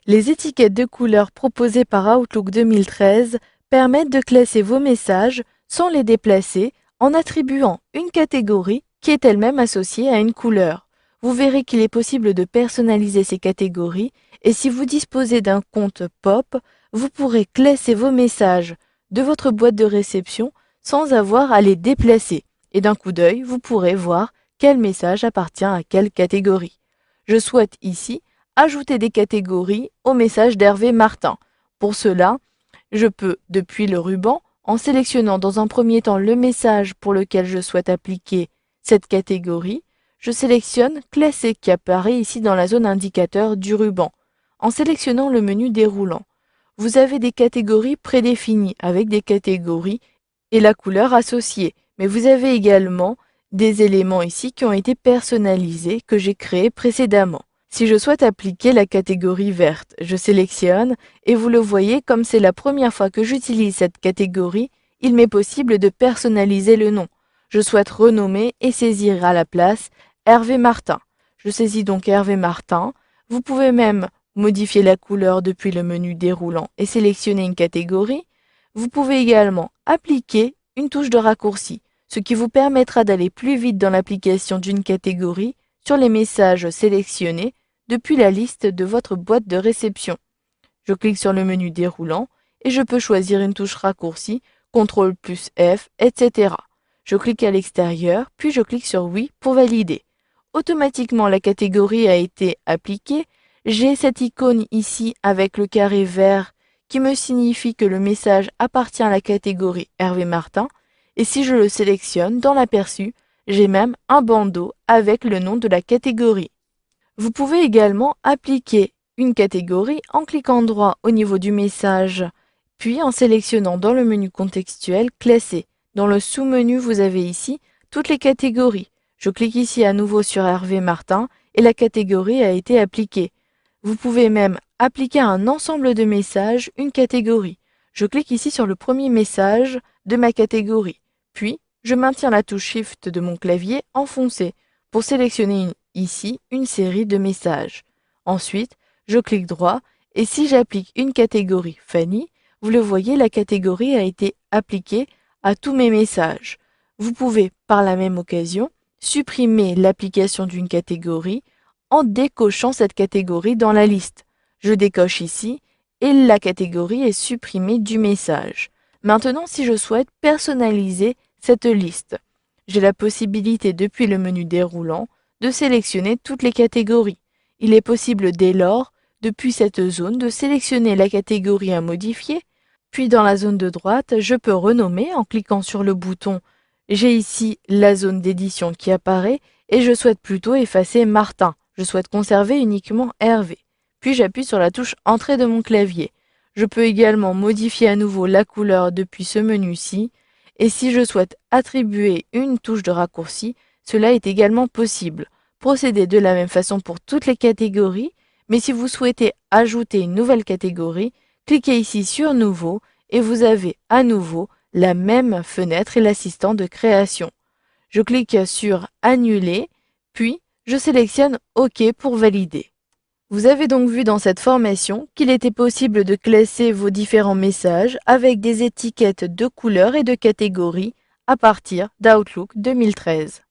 Les étiquettes de couleurs proposées par Outlook 2013 permettent de classer vos messages sans les déplacer en attribuant une catégorie qui est elle-même associée à une couleur. Vous verrez qu'il est possible de personnaliser ces catégories et si vous disposez d'un compte POP, vous pourrez classer vos messages de votre boîte de réception sans avoir à les déplacer. Et d'un coup d'œil, vous pourrez voir quel message appartient à quelle catégorie. Je souhaite ici ajouter des catégories au message d'Hervé Martin. Pour cela, je peux, depuis le ruban, en sélectionnant dans un premier temps le message pour lequel je souhaite appliquer cette catégorie, je sélectionne Classer qui apparaît ici dans la zone indicateur du ruban. En sélectionnant le menu déroulant, vous avez des catégories prédéfinies avec des catégories et la couleur associée, mais vous avez également des éléments ici qui ont été personnalisés que j'ai créés précédemment. Si je souhaite appliquer la catégorie verte, je sélectionne et vous le voyez, comme c'est la première fois que j'utilise cette catégorie, il m'est possible de personnaliser le nom. Je souhaite renommer et saisir à la place Hervé Martin. Je saisis donc Hervé Martin. Vous pouvez même modifier la couleur depuis le menu déroulant et sélectionner une catégorie. Vous pouvez également appliquer une touche de raccourci, ce qui vous permettra d'aller plus vite dans l'application d'une catégorie sur les messages sélectionnés depuis la liste de votre boîte de réception. Je clique sur le menu déroulant et je peux choisir une touche raccourci, CTRL plus F, etc. Je clique à l'extérieur, puis je clique sur Oui pour valider. Automatiquement, la catégorie a été appliquée. J'ai cette icône ici avec le carré vert qui me signifie que le message appartient à la catégorie Hervé Martin. Et si je le sélectionne, dans l'aperçu, j'ai même un bandeau avec le nom de la catégorie. Vous pouvez également appliquer une catégorie en cliquant droit au niveau du message, puis en sélectionnant dans le menu contextuel Classer. Dans le sous-menu, vous avez ici toutes les catégories. Je clique ici à nouveau sur Hervé Martin et la catégorie a été appliquée. Vous pouvez même appliquer à un ensemble de messages une catégorie. Je clique ici sur le premier message de ma catégorie, puis je maintiens la touche Shift de mon clavier enfoncée pour sélectionner ici une série de messages. Ensuite, je clique droit et si j'applique une catégorie Fanny, vous le voyez, la catégorie a été appliquée à tous mes messages. Vous pouvez, par la même occasion, supprimer l'application d'une catégorie en décochant cette catégorie dans la liste. Je décoche ici et la catégorie est supprimée du message. Maintenant, si je souhaite personnaliser cette liste, j'ai la possibilité depuis le menu déroulant de sélectionner toutes les catégories. Il est possible dès lors, depuis cette zone, de sélectionner la catégorie à modifier, puis dans la zone de droite, je peux renommer en cliquant sur le bouton. J'ai ici la zone d'édition qui apparaît et je souhaite plutôt effacer Martin. Je souhaite conserver uniquement Hervé. Puis j'appuie sur la touche Entrée de mon clavier. Je peux également modifier à nouveau la couleur depuis ce menu-ci. Et si je souhaite attribuer une touche de raccourci, cela est également possible. Procédez de la même façon pour toutes les catégories, mais si vous souhaitez ajouter une nouvelle catégorie, cliquez ici sur Nouveau et vous avez à nouveau la même fenêtre et l'assistant de création. Je clique sur Annuler, puis je sélectionne OK pour valider. Vous avez donc vu dans cette formation qu'il était possible de classer vos différents messages avec des étiquettes de couleurs et de catégories à partir d'Outlook 2013.